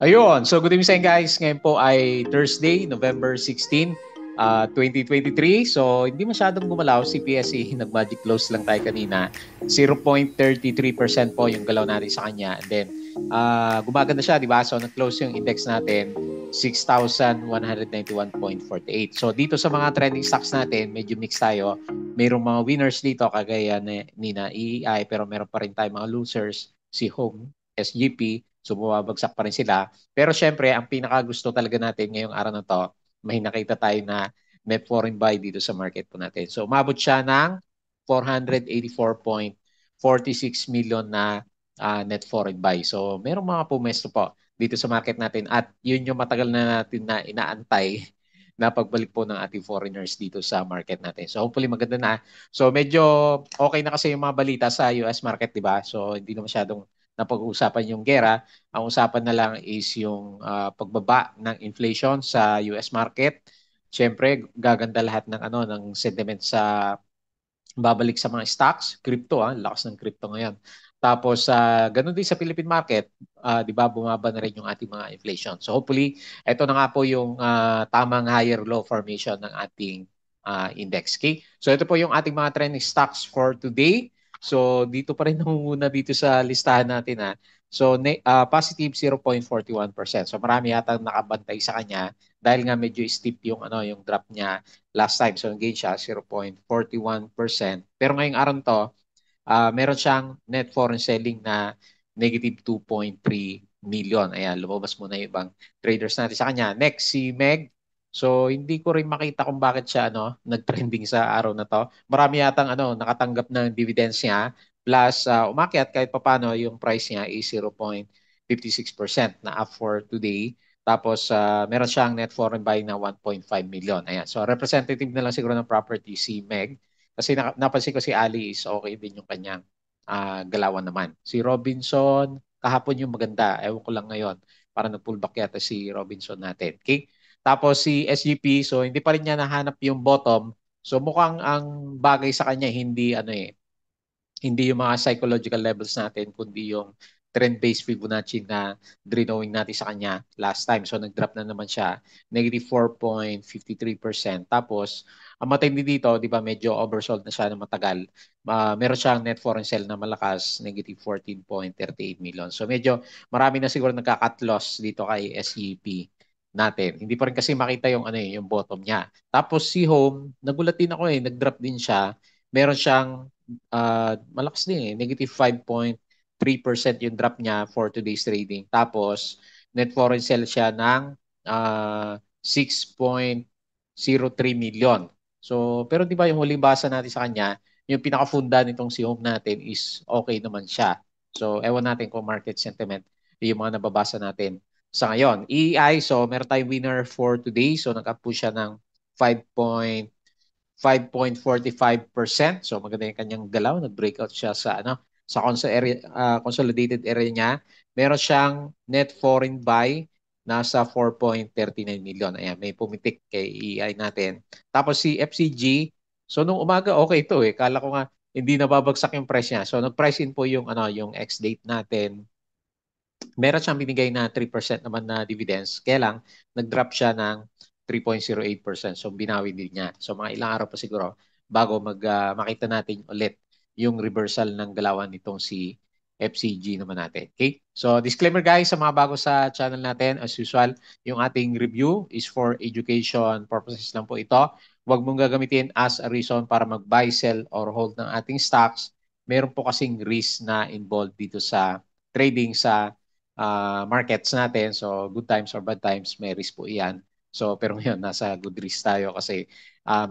Ayun. So good evening sa inyo guys. Ngayon po ay Thursday, November 16, 2023. So hindi masyadong gumalaw si PSE. Nag-magic close lang tayo kanina. 0.33% po yung galaw natin sa kanya. And then gumaganda siya, di ba? So nag-close yung index natin 6,191.48. So dito sa mga trending stocks natin, medyo mix tayo. Mayroong mga winners dito kagaya ni na EEI pero meron pa rin tayong mga losers, si Home, SGP. So bumabagsak pa rin sila. Pero syempre, ang pinakagusto talaga natin ngayong araw na to, may nakita tayo na net foreign buy dito sa market po natin. So umabot siya ng 484.46 million na net foreign buy. So merong mga pumesto po dito sa market natin at yun yung matagal na natin na inaantay na pagbalik po ng ating foreigners dito sa market natin. So hopefully maganda na. So medyo okay na kasi yung mga balita sa US market, di ba? So hindi na masyadong napag-uusapan yung gera. Ang usapan na lang is yung pagbaba ng inflation sa US market. Siyempre, gaganda lahat ng ng sentiment sa babalik sa mga stocks, crypto, lakas ng crypto ngayon. Tapos ganun din sa Philippine market, 'di ba, bumaba na rin yung ating mga inflation. So hopefully, ito na nga po yung tamang higher low formation ng ating index. Okay? So ito po yung ating mga trending stocks for today. So dito pa rin nangunguna dito sa listahan natin So positive 0.41%. So marami yata nakabantay sa kanya dahil nga medyo steep yung yung drop niya last time. So nag-gain siya 0.41%. Pero ngayong araw to, meron siyang net foreign selling na negative 2.3 million. Ayan, lumabas muna yung ibang traders natin sa kanya. Next, si Meg. So hindi ko rin makita kung bakit siya nag-trending sa araw na to. Marami yatang nakatanggap ng dividends niya plus umakyat kahit papano yung price niya is 0.56% na up for today. Tapos, meron siyang net foreign buy na 1.5 million. Ayan. So, representative na lang siguro ng property si Meg. Kasi napansin ko si Ali is okay din yung kanyang galawan naman. Si Robinson, kahapon yung maganda. Ewan ko lang ngayon. Para nag-pullback yata si Robinson natin. Okay? Tapos si SGP, so hindi pa rin niya nahanap yung bottom. So mukhang ang bagay sa kanya hindi yung mga psychological levels natin, kundi yung trend-based Fibonacci na drawing natin sa kanya last time. So nag-drop na naman siya, negative 4.53%. Tapos, ang matindi dito, di ba, medyo oversold na siya ng matagal. Meron siyang net foreign sell na malakas, negative 14.38 million. So medyo marami na siguro nagka-cut loss dito kay SEP natin. Hindi pa rin kasi makita yung yung bottom niya. Tapos si Home, nagulat din ako nag-drop din siya. Meron siyang malakas din negative 5.3% yung drop niya for today's trading. Tapos, net foreign sell siya ng 6.03 million. So, pero di ba yung huling basa natin sa kanya, yung pinakafunda nitong si Home natin is okay naman siya. So, ewan natin kung market sentiment yung mga nababasa natin sa ngayon. EI, so meron tayong winner for today. So, nag-up siya ng 5.45%. So maganda yung kanyang galaw, nag-breakout siya sa consolidated area niya. Meron siyang net foreign buy nasa 4.39 million. Ayan, may pumitik kay EI natin. Tapos si FCG, so nung umaga okay ito Kala ko nga hindi nababagsak yung price niya. So nag-price in po yung yung ex-date natin. Meron siyang binigay na 3% naman na dividends. Kaya lang, nag-drop siya ng 3.08%. So, binawi din niya. So, mga ilang araw pa siguro bago makita natin ulit yung reversal ng galawan nitong si FCG naman natin. Okay? So, disclaimer guys sa mga bago sa channel natin. As usual, yung ating review is for education purposes lang po ito. Huwag mong gagamitin as a reason para mag-buy, sell, or hold ng ating stocks. Meron po kasing risk na involved dito sa trading sa markets natin. So, good times or bad times, may risk po iyan. So, pero ngayon, nasa good risk tayo kasi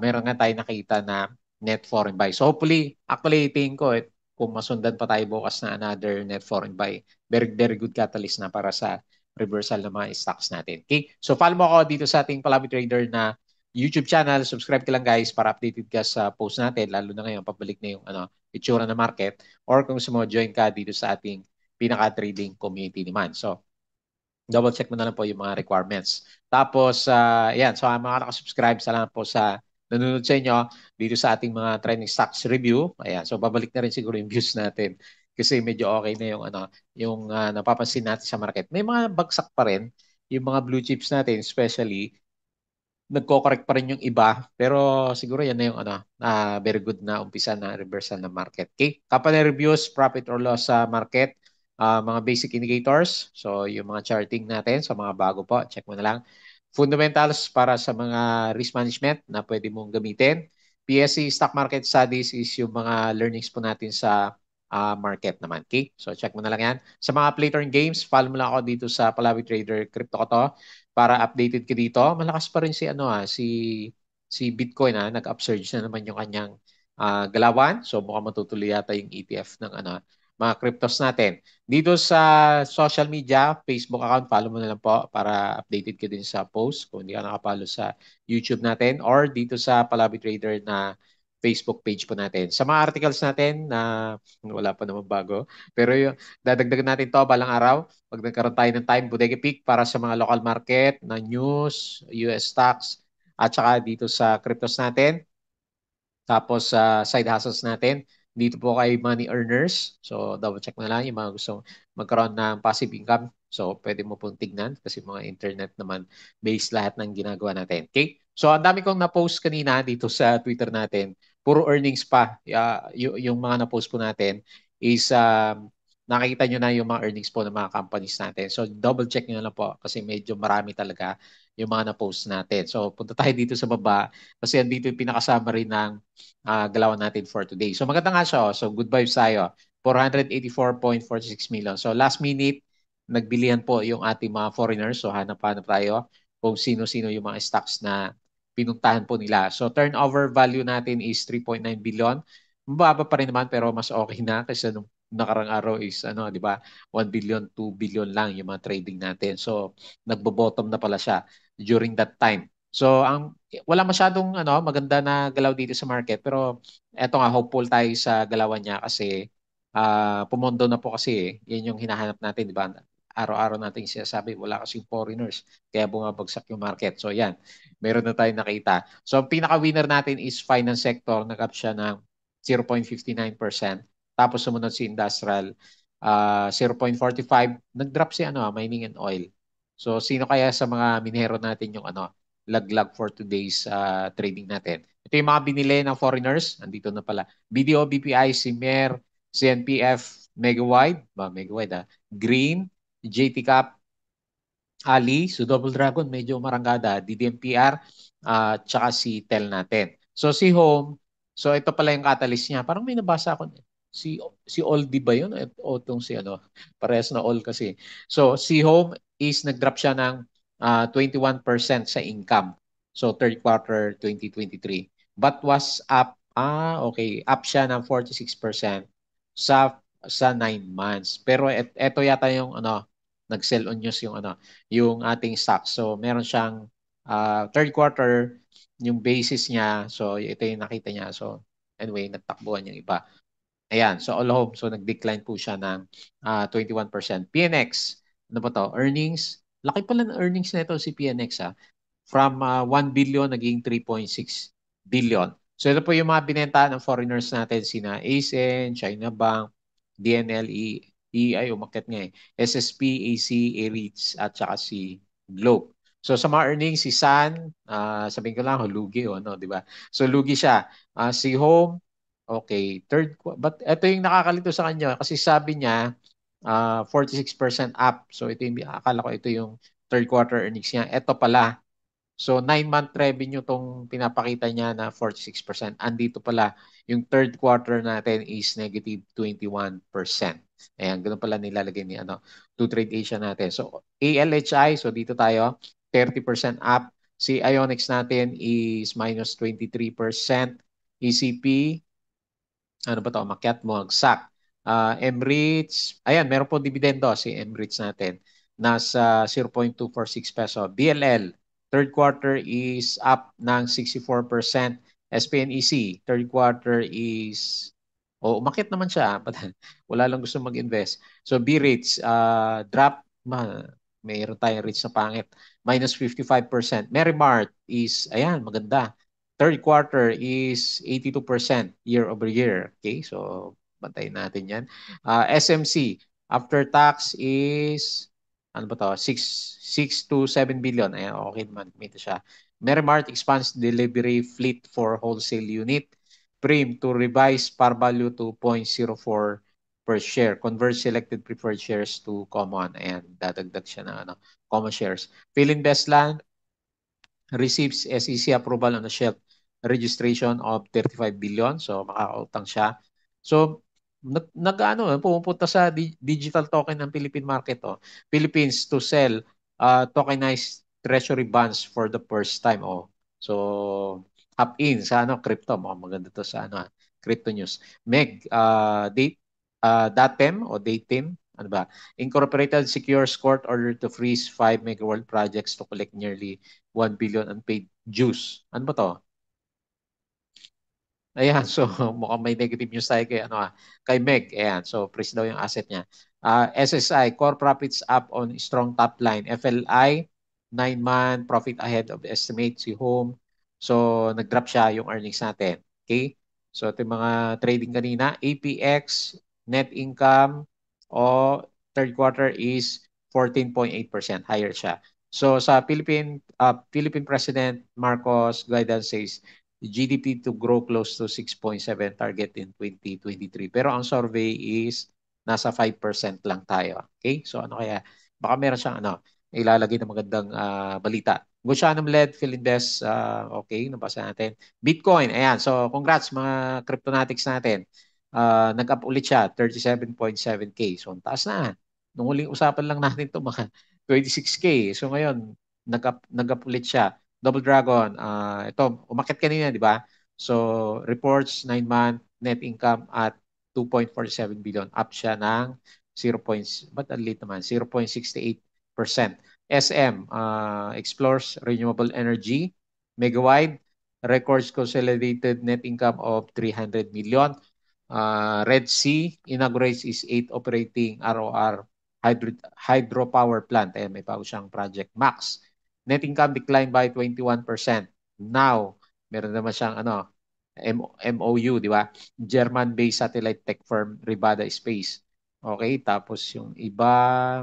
meron nga tayo nakita na net foreign buy. So, hopefully, actually, tingin ko, kung masundan pa tayo bukas na another net foreign buy, very, very good catalyst na para sa reversal ng mga stocks natin. Okay? So, follow mo ako dito sa ating Palami Trader na YouTube channel. Subscribe ka lang guys para updated ka sa post natin, lalo na ngayon, pabalik na yung itsura ng market. Or kung gusto mo, join ka dito sa ating pinaka-trading community naman. So, double check mo na lang po yung mga requirements. Tapos, yan. So, mga nakasubscribe, salamat po sa nanonood sa inyo dito sa ating mga trending stocks review. Ayan. So, babalik na rin siguro yung views natin kasi medyo okay na yung yung napapansin natin sa market. May mga bagsak pa rin yung mga blue chips natin, especially nagko-correct pa rin yung iba, pero siguro yan na yung very good na umpisa na reversal ng market. Okay? Company reviews, profit or loss sa market, mga basic indicators. So yung mga charting natin sa mga bago po, check mo na lang. Fundamentals para sa mga risk management na pwede mong gamitin. PSE stock market studies is yung mga learnings po natin sa market naman. Okay? So check mo na lang yan. Sa mga play turn games, follow mo lang ako dito sa Palawi Trader Crypto ko to para updated ka dito. Malakas pa rin si Bitcoin nag-upsurge na naman yung kanyang galawan. So mukhang matutuloy yata yung ETF ng mga cryptos natin. Dito sa social media, Facebook account, follow mo na lang po para updated ka din sa post kung hindi ka nakapalo sa YouTube natin or dito sa Palabi Trader na Facebook page po natin. Sa mga articles natin na wala pa naman bago, pero yung dadagdagan natin to balang araw pag nagkaroon tayo ng time, Bodega Peak para sa mga local market na news, US stocks, at saka dito sa cryptos natin. Tapos sa side hustles natin, dito po kay money earners. So double check na lang yung mga gustong magkaroon ng passive income. So pwede mo pong tignan kasi mga internet naman based lahat ng ginagawa natin. Okay? So ang dami kong na-post kanina dito sa Twitter natin. Puro earnings pa. Yung mga na-post po natin is nakikita nyo na yung mga earnings po ng mga companies natin. So double check nyo na lang po kasi medyo marami talaga yung mga na-post natin. So punta tayo dito sa baba kasi andito yung pinakasama rin ng galawan natin for today. So maganda nga siya. So good vibes tayo. 484.46 million. So last minute, nagbilihan po yung ating mga foreigners. So hanap-hanap tayo kung sino-sino yung mga stocks na pinuntahan po nila. So turnover value natin is 3.9 billion. Mababa pa rin naman pero mas okay na kasi nung nakarang araw is 'di ba? 1 billion, 2 billion lang yung mga trading natin. So nagbo-bottom na pala siya during that time. So wala masyadong maganda na galaw dito sa market pero eto nga hopeful tayo sa galawan niya kasi pumondo na po kasi yan yung hinahanap natin, di ba? Araw-araw natin sinasabi wala kasing foreigners kaya bumabagsak yung market. So yan, meron na tayong nakita. So ang pinaka-winner natin is finance sector, nag-up siya ng 0.59%. Tapos sumunod si industrial 0.45, nag-drop si mining and oil. So sino kaya sa mga minero natin yung laglag for today's trading natin. Ito yung mga binili ng foreigners. Andito na pala. BDO, BPI, CMER, CNPF, Megawide, Green, JT Cap, Ali, so Double Dragon, medyo marangada, DDMPR, tsaka si Tel natin. So si Home, so ito pala yung catalyst niya. Parang may nabasa ako. Si Oldie ba yun? O itong si parehas na all kasi. So si Home is nag-drop siya ng 21% sa income. So third quarter 2023. But was up, okay, up siya ng 46% sa 9 months. Pero ito yata yung nag-sell on news yung ating stock. So meron siyang third quarter yung basis niya. So ito yung nakita niya. So anyway, nagtakbuhan yung iba. Ayan, so all home. So nag-decline po siya ng 21%. PNX, ano ba to? Earnings. Laki pala ng earnings na ito si PNX From 1 billion naging 3.6 billion. So ito po yung mga binenta ng foreigners natin sina ASEN, China Bank, DNLE, EI umakyat nga SSP, AC, AREITs at saka si Globe. So sa mga earnings si San, sabihin ko lang lugi di ba? So lugi siya. Si Home, okay, but ito yung nakakalito sa kanya kasi sabi niya 46% up. So ito yung akala ko ito yung third quarter earnings niya. Ito pala so 9-month revenue tong pinapakita niya na 46%. Andito pala yung third quarter natin is negative 21%. Ayan, ganun pala nilalagay ni to trade Asia natin. So ALHI, so dito tayo 30% up. Si Ionix natin is minus 23%. ECP, ano ba to? Makyat mo, agsak. Emirates, ayan, meron po dividendo si Emirates natin. Nasa 0.246 peso. BLL, third quarter is up ng 64%. SPNEC, third quarter is umakyat naman siya. But wala lang gusto mag-invest. So B-rates, drop. Mayroon tayong rates na pangit. Minus 55%. Merrimart is, ayan, maganda. Third quarter is 82% year over year. Okay, so Bantayin natin yan. SMC, after tax is, ano ba to? 6 to 7 billion. Ayan, okay naman. Kumita siya. Merrimart expands delivery fleet for wholesale unit. Prim to revise par value to 0.04 per share. Convert selected preferred shares to common. Ayan, dadagdag siya ng common shares. Philinvestland receives SEC approval on a shelf registration of 35 billion. So makakautang siya. So pumupunta sa digital token ng Philippine market. Philippines to sell tokenized treasury bonds for the first time. So hop in sa crypto. Mukhang maganda to sa crypto news. MEG, DATEM o DATEM, ano ba? Incorporated secures court order to freeze 5 megawatt projects to collect nearly 1 billion unpaid dues. Ano ba to? Ayan, so mukhang may negative news tayo kay Meg. Ayan, so freeze daw yung asset niya. SSI, core profits up on strong top line. FLI, 9-month profit ahead of estimate. Si Home, so nag-drop siya yung earnings natin. Okay? So ito yung mga trading kanina. APX, net income, o third quarter is 14.8%. Higher siya. So sa Philippine President Marcos guidance says GDP to grow close to 6.7 target in 2023. Pero ang survey is nasa 5% lang tayo. Okay? So kaya? Baka meron siyang ilalagay na magandang balita. Gushanum led Philinvest, okay, nabasa natin. Bitcoin, ayan. So congrats mga cryptonatics natin. Nag-up ulit siya, 37.7K. So ang taas na. Nung huling usapan lang natin to mga 26K. So ngayon, nag-up ulit siya. Double Dragon, ito, umakyat kanina, di ba? So, reports 9-month net income at 2.47 billion. Up siya ng 0. Ba't ang late naman? 0.68%. SM, explores renewable energy. Megawide, records consolidated net income of 300 million. Red Sea inaugurates its 8th operating ROR hydropower plant. Ayan, may bago siyang project. Max, net income declined by 21%. Now, meron naman siyang MOU, di ba? German-based satellite tech firm Rivada Space. Okay, tapos yung iba,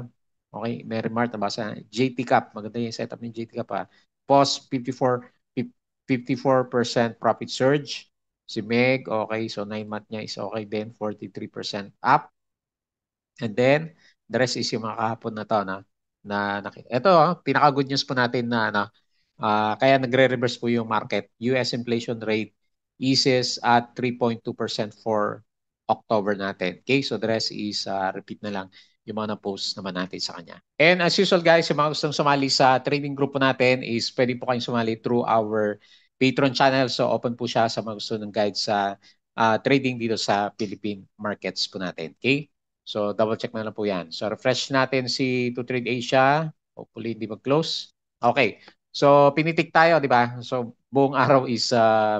okay, Merrimart, nabasa, JT Cap, maganda yung setup ng JT Cap. Post 54% profit surge. Si Meg, okay, so 9-month niya is okay din, 43% up. And then, the rest is yung mga kahapon na to ito, pinaka-good news po natin na kaya nagre-reverse po yung market. US inflation rate eases at 3.2% for October natin. Okay, so the rest is repeat na lang yung mga na-post naman natin sa kanya. And as usual guys, yung mga gustong sumali sa trading group po natin is pwede po kayong sumali through our Patreon channel. So open po siya sa mga gusto ng guide sa trading dito sa Philippine markets po natin. Okay? So double check na lang po yan. So refresh natin si 2Trade Asia. Hopefully hindi mag-close. Okay. So pinitik tayo, di ba? So buong araw is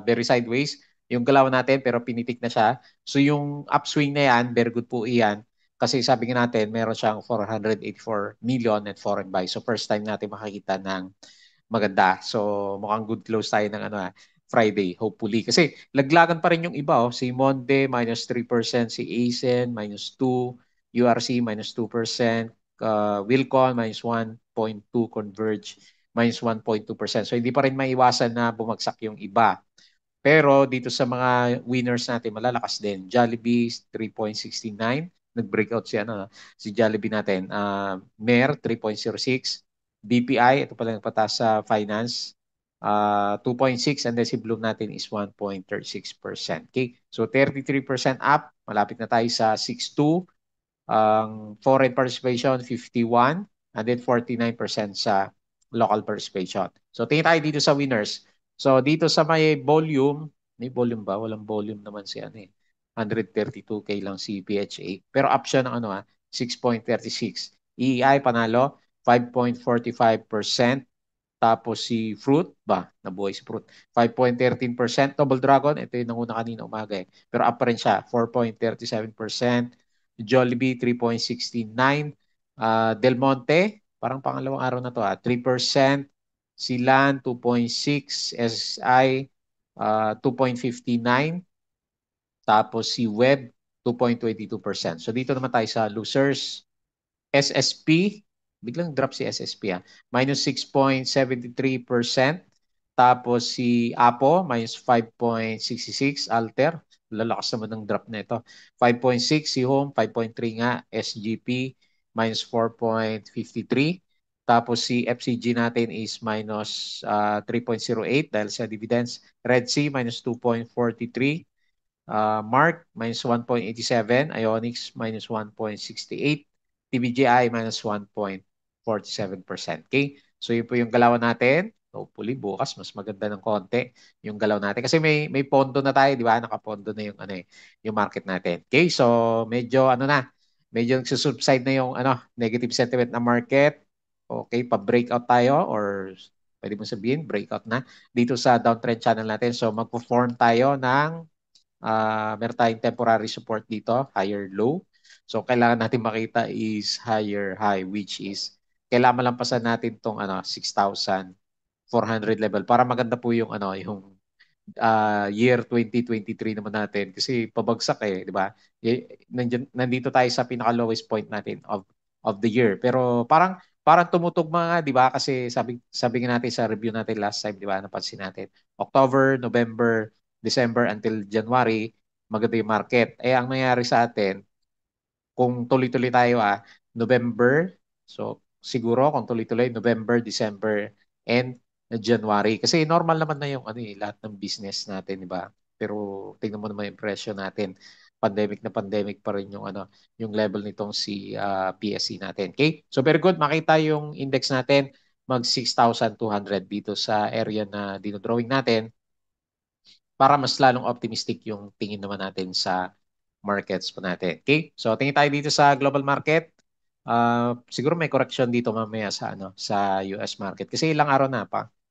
very sideways yung galaw natin pero pinitik na siya. So yung upswing na yan, very good po iyan. Kasi sabi nga natin, meron siyang 484 million net foreign buy. So first time natin makakita ng maganda. So mukhang good close tayo ng Friday, hopefully. Kasi laglagan pa rin yung iba. Si Monde, minus 3%. Si ASEN, minus 2%. URC, minus 2%. Wilcon, minus 1.2%. Converge, minus 1.2%. So hindi pa rin maiwasan na bumagsak yung iba. Pero dito sa mga winners natin, malalakas din. Jollibee, 3.69. Nag-breakout si Jollibee natin. Mer, 3.06. BPI, ito pala nagpataas sa finance, 2.6. And then si Bloom natin is 1.36%. Okay? So 33% up. Malapit na tayo sa 6.2. Foreign participation, 51. And then 49% sa local participation. So tingin tayo dito sa winners. So dito sa may volume ba? Walang volume naman si 132K lang si PHA. Pero up siya ng 6.36. EEI panalo 5.45%. Tapos si Fruit nabuhay si Fruit. 5.13%. Double Dragon, ito yung nanguna kanina umaga Pero up pa rin siya, 4.37%. Jollibee, 3.69%. Del Monte, parang pangalawang araw na to 3%. Silan, 2.6%. SSI, 2.59%. Tapos si Web, 2.22%. So dito naman tayo sa losers. SSP, biglang drop si SSP minus 6.73%. Tapos si Apo, minus 5.66. Alter, lalakas naman ng drop na ito. 5.6 si Home, 5.3 nga. SGP, minus 4.53. Tapos si FCG natin is minus 3.08 dahil sa dividends. Red Sea, minus 2.43. Mark, minus 1.87. Ionics, minus 1.68. TBGI, minus 1.47%. Okay? So, yun po yung galawan natin. Hopefully, bukas, mas maganda ng konti yung galaw natin. Kasi may pondo na tayo, di ba? Nakapondo na yung, yung market natin. Okay? So, medyo nagsusubside na yung negative sentiment na market. Okay? Pa-breakout tayo or pwede mo sabihin, breakout na dito sa downtrend channel natin. So, magpo-form tayo ng meron tayong temporary support dito, higher low. So, kailangan natin makita is higher high, which is kailangan malampasan natin tong 6,400 level para maganda po yung yung year 2023 naman natin kasi pabagsak di ba? Nandito tayo sa pinaka lowest point natin of the year. Pero parang tumutugma nga, di ba? Kasi sabi nga natin sa review natin last time, di ba? Napansin natin. October, November, December until January, maganda yung market. Ang nangyari sa atin, kung tuloy-tuloy tayo November, so siguro kung tuloy-tuloy November, December, and January. Kasi normal naman na yung lahat ng business natin, di ba? Pero tingnan mo naman yung presyo natin. Pandemic na pandemic pa rin yung yung level nitong si PSC natin. Okay? So very good, makita yung index natin mag 6,200 dito sa area na dinodrawing natin para mas lalong optimistic yung tingin naman natin sa markets po natin. Okay? So tingin tayo dito sa global market. Siguro may correction dito mamaya sa sa US market kasi ilang araw na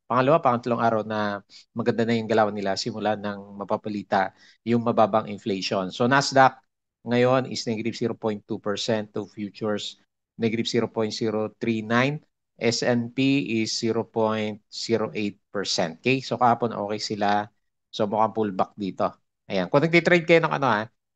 pangatlong araw na maganda na yung galaw nila simula ng mapapalita yung mababang inflation. So Nasdaq ngayon is negative 0.2% to futures negative 0.039. S&P is 0.08%. Okay? So kahapon okay sila. So mukhang pullback dito. Ayan. Kung nagtitrade kayo ng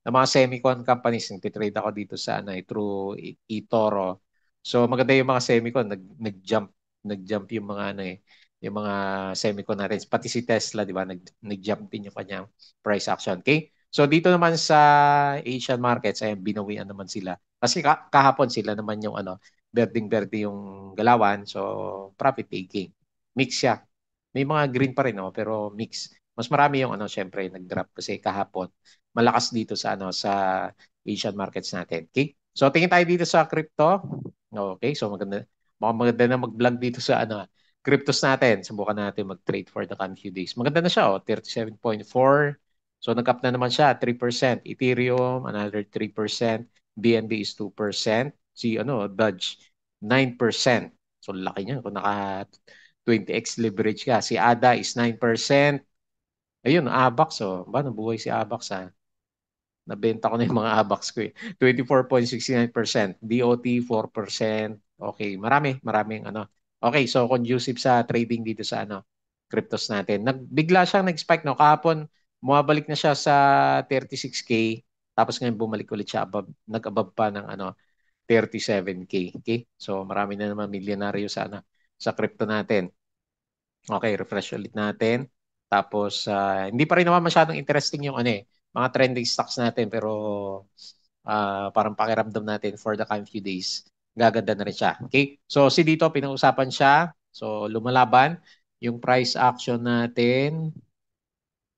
ng mga semicon companies, nagtitrade ako dito sa through eToro. So maganda yung mga semicon, nag-jump yung mga yung mga semicon natin. Pati si Tesla, di ba, nag-jump din yung kanyang price action. Okay? So dito naman sa Asian markets, ay binawian naman sila. Kasi kahapon sila naman yung berding-berde yung galawan. So profit taking. Mix siya. May mga green pa rin, pero mix. Mas marami yung syempre nag-drop kasi kahapon malakas dito sa sa Asian markets natin. Okay? So tingin tayo dito sa crypto. Okay, so maganda na mag-vlog dito sa cryptos natin. Subukan natin mag-trade for the coming few days. Maganda na siya 37.4. So nag-up na naman siya 3%. Ethereum another 3%. BNB is 2%. Si Dodge 9%. So laki niya kung naka 20x leverage ka. Si ADA is 9%. Ayun, ABAX. So, nabuhay si ABAX Nabenta ko na yung mga ABAX ko 24.69%. DOT 4%. Okay, maraming Okay, so conducive sa trading dito sa cryptos natin. Bigla siyang nag-spike kahapon, bumabalik na siya sa 36K. Tapos ngayon bumalik ulit siya nag-above pa ng 37K. Okay? So marami na naman milyonaryo sa sa crypto natin. Okay, refresh ulit natin. Tapos, hindi pa rin naman masyadong interesting yung mga trending stocks natin pero parang pakiramdam natin for the coming few days, gaganda na rin siya. Okay? So, si dito, pinag-usapan siya. So, lumalaban. Yung price action natin,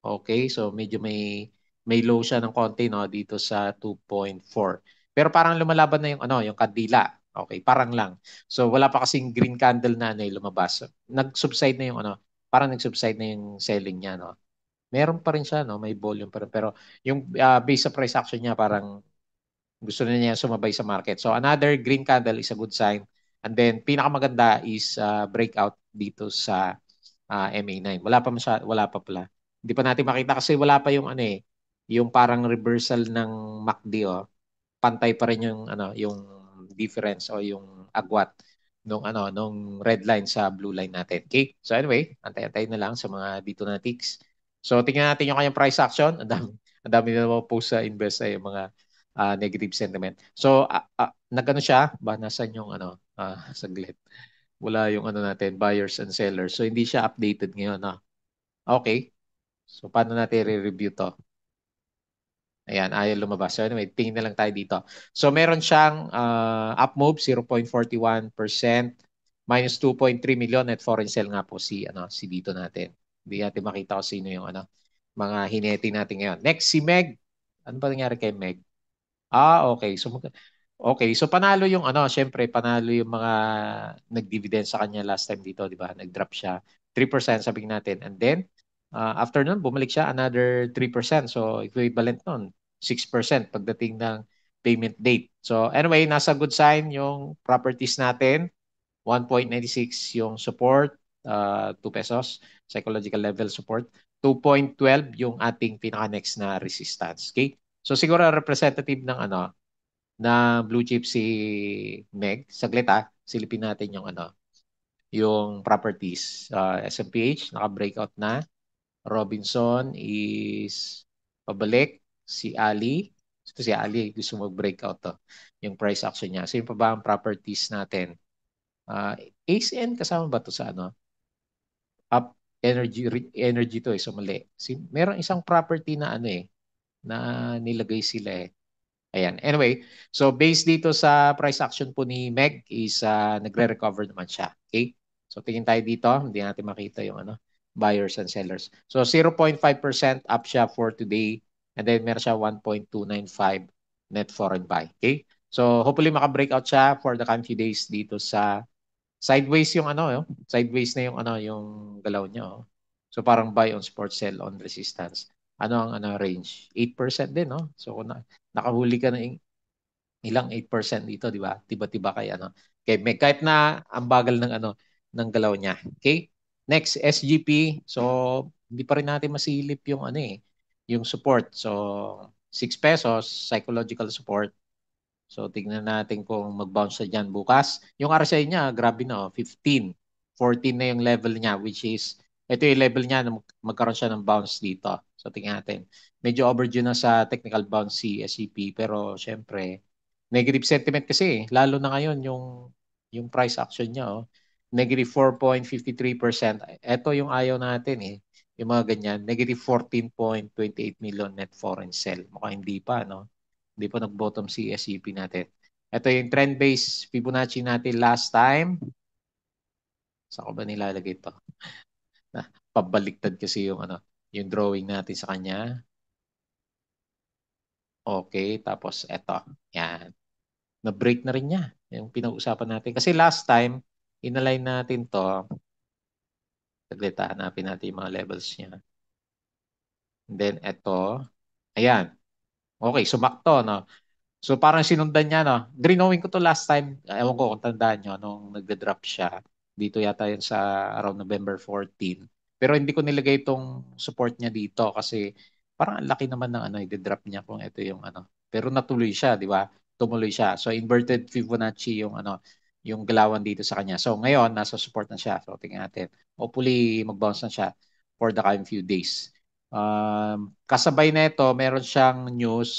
okay, so medyo may low siya ng konti dito sa 2.4. Pero parang lumalaban na yung yung kandila. Okay, parang lang. So wala pa kasing green candle na lumabas. So, nag-subside na yung parang nag-subside na yung selling niya Meron pa rin siya may volume pa rin pero yung base sa price action niya parang gusto na niya sumabay sa market. So another green candle is a good sign. And then pinakamaganda is breakout dito sa MA9. Wala pa pala. Hindi pa natin makita kasi wala pa yung yung parang reversal ng MACD Pantay pa rin yung yung difference o yung agwat nung red line sa blue line natin. Okay? So anyway, antay-antay na lang sa mga dito na ticks. So tingnan natin yung kanyang price action. Ang dami na naman post sa Invest yung mga negative sentiment. So, nagano siya, ba nasan yung ano, saglit. Wala yung ano natin, buyers and sellers. So, hindi siya updated ngayon. Okay. So, paano natin re-review to? Ayan, ayaw lumabas. So anyway, tingin na lang tayo dito. So meron siyang up move 0.41%, minus 2.3 million at foreign sell nga po si dito natin. Hindi natin makita kung sino yung mga hineti natin ngayon. Next si Meg. Ano ba nangyari kay Meg? Okay. So panalo yung syempre panalo yung mga nag-dividend sa kanya last time dito, di ba? Nag-drop siya 3% sabihin natin. And then after nun, bumalik siya another 3%. So equivalent nun 6% pagdating ng payment date. So anyway, nasa good sign yung properties natin. 1.96 yung support, 2 pesos, psychological level support. 2.12 yung ating pinaka-next na resistance. Okay? So siguro representative ng na blue chip si Meg. Saglit silipin natin yung properties. SMPH naka-breakout na. Robinson is pabalik. Si Ali, ito si Ali gusto mag-breakout to. Yung price action niya. So yung pa ba ang properties natin? ACN kasama ba to sa up energy to so mali. Merong isang property na na nilagay sila Ayan. Anyway, so based dito sa price action po ni Meg is nagre-recover naman siya. Okay? So tingin tayo dito, hindi natin makita yung buyers and sellers. So 0.5% up siya for today and then meron siya 1.295 net foreign buy. Okay? So hopefully maka-breakout siya for the coming few days dito sa sideways yung sideways na yung galaw niya So parang buy on support, sell on resistance. Ano ang range? 8% din So kung nakahuli ka ng ilang 8% dito, di ba? Tiba-tiba kay Meg. Kahit na ang bagal ng ng galaw niya. Okay? Next, SGP. So hindi pa rin natin masilip yung yung support. So 6 pesos psychological support. So, tignan natin kung mag-bounce na dyan bukas. Yung RSI niya, grabe na, 15. 14 na yung level niya, which is, ito yung level niya na magkaroon siya ng bounce dito. So, tingnan natin. Medyo overdue na sa technical bounce si SCP, pero syempre, negative sentiment kasi, lalo na ngayon yung price action niya, negative 4.53%. Ito yung ayaw natin yung mga ganyan, negative 14.28 million net foreign sell. Mukhang hindi pa, no? Hindi pa nag-bottom si SCP natin. Ito yung trend-based Fibonacci natin last time. Saan ko ba nilalagay ito? Pabaliktad kasi yung drawing natin sa kanya. Okay, tapos ito. Yan. Na-break na rin niya yung pinag-usapan natin. Kasi last time, inalign natin to. Saglit, hanapin natin yung mga levels niya. And then ito. Ayan. Okay, sumakto, no? So parang sinundan niya, no? Drinawin ko to last time. Ewan ko kung tandaan nyo, nung nagda-drop siya. Dito yata yun sa around November 14. Pero hindi ko nilagay itong support niya dito kasi parang ang laki naman ng i-drop niya kung ito yung Pero natuloy siya, di ba? Tumuloy siya. So inverted Fibonacci yung galawan dito sa kanya. So ngayon, nasa support na siya. So tingnan natin. Hopefully, mag-bounce na siya for the coming few days. Kasabay na ito, meron siyang news.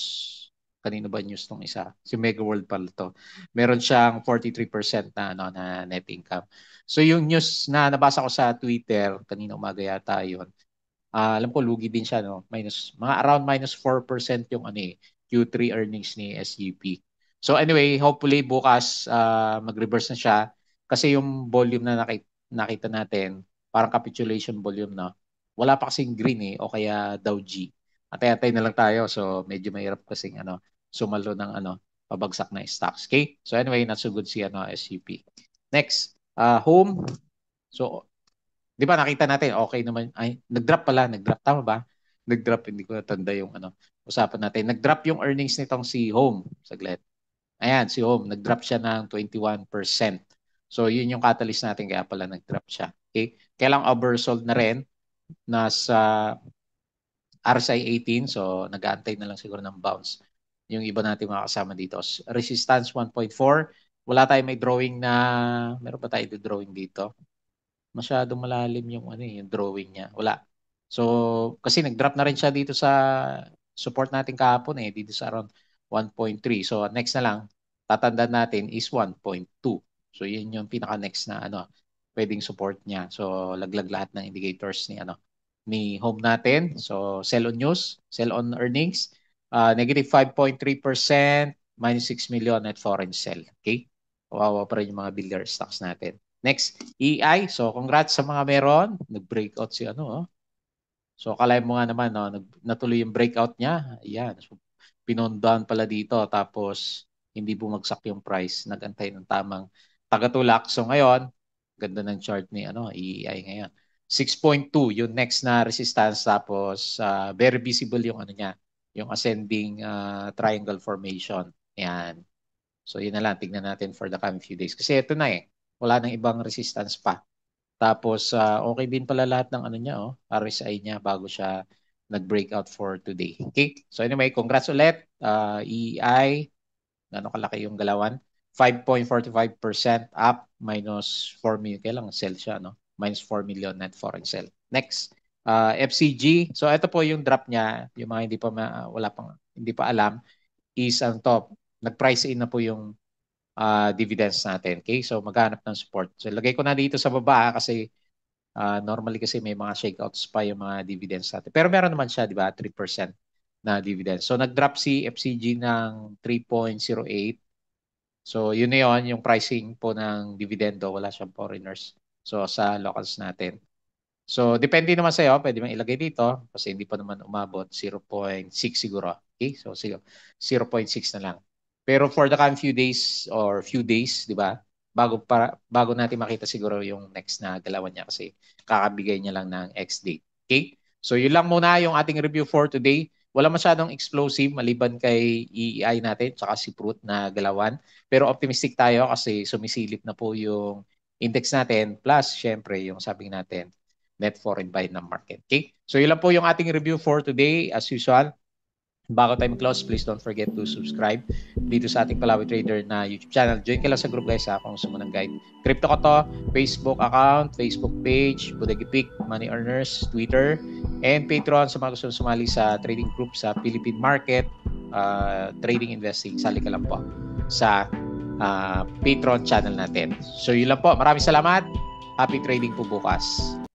Kanino ba news tong isa? Si Mega World pala to. Meron siyang 43% na na net income. So yung news na nabasa ko sa Twitter kanina umaga yata 'yon. Alam ko lugi din siya no. Mga around minus 4% yung Q3 earnings ni SGP. So anyway, hopefully bukas mag-reverse na siya kasi yung volume na nakita natin, parang capitulation volume no. Wala pa kasing green o kaya Dow G. Atay-atay na lang tayo. So medyo mahirap kasing sumalo ng pabagsak na stocks. Okay? So anyway, not so good si SCP. Next, home. So, di ba nakita natin, okay naman. Ay, nag-drop pala. Nag-drop. Tama ba? Nag-drop. Hindi ko natanda yung usapan natin. Nag-drop yung earnings nitong si Home. Saglit. Ayan, si Home. Nag-drop siya ng 21%. So, yun yung catalyst natin. Kaya pala nag-drop siya. Okay? Kailang oversold na rin. Nasa RSI 18. So, nag-aantay na lang siguro ng bounce yung iba natin mga kasama dito. Resistance 1.4. Wala tayong may drawing na, meron pa tayo drawing dito? Masyadong malalim yung yung drawing niya. Wala. So, kasi nag-drop na rin siya dito sa support natin kahapon dito sa around 1.3. So next na lang, tatandaan natin is 1.2. So yun yung pinaka-next na pwedeng support niya. So laglag lahat ng indicators ni home natin. So sell on news, sell on earnings, negative 5.3%, minus 6 million net foreign sell. Okay? Kawawa pa rin yung mga builder stocks natin. Next, EI. So congrats sa mga meron. Nag-breakout si So akala mo nga naman natuloy yung breakout niya. Ayan. So, pinondown pala dito tapos hindi bumagsak yung price. Nagantay ng tamang tagatulak. So ngayon, ganda ng chart ni EI ngayon. 6.2 yung next na resistance tapos very visible yung niya, yung ascending triangle formation. Ayan. So yun na lang, tignan natin for the coming few days. Kasi ito na wala nang ibang resistance pa. Tapos okay din pala lahat ng niya, RSI niya bago siya nag-breakout for today. Okay? So anyway, congrats ulit. EI, gano'ng kalaki yung galawan? 5.45% up, minus 4 million. Kailang sell siya, minus 4 million net foreign sell. Next, FCG. So ito po yung drop niya, yung mga hindi pa alam, is nag-price in na po yung dividends natin. Okay? So maghanap ng support. So lagay ko na dito sa baba kasi normally kasi may mga shakeouts pa yung mga dividends natin. Pero meron naman siya, di ba? 3% na dividends. So nag-drop si FCG ng 3.08. So yun na yun, yung pricing po ng dividendo. Wala siyang foreigners. So sa locals natin. So depende naman sa'yo. Pwede mo ilagay dito kasi hindi pa naman umabot. 0.6 siguro. Okay? So 0.6 na lang. Pero for the coming few days, di ba? Bago natin makita siguro yung next na galawan niya kasi kakabigay niya lang ng X date. Okay? So yun lang muna yung ating review for today. Wala masyadong explosive maliban kay EEI natin tsaka si Fruit na galawan. Pero optimistic tayo kasi sumisilip na po yung index natin plus syempre yung sabi natin net foreign buy ng market. Okay? So yun lang po yung ating review for today. As usual, bago tayo mag-close, please don't forget to subscribe dito sa ating Palawi Trader na YouTube channel. Join ka lang sa group guys kung gusto mo ng guide. Crypto ko to, Facebook account, Facebook page, Budagi Peak, Money Earners, Twitter, and Patreon sa mga gusto sumali sa trading group sa Philippine Market, Trading Investing. Sali ka lang po sa Patreon channel natin. So yun lang po. Maraming salamat. Happy trading po bukas.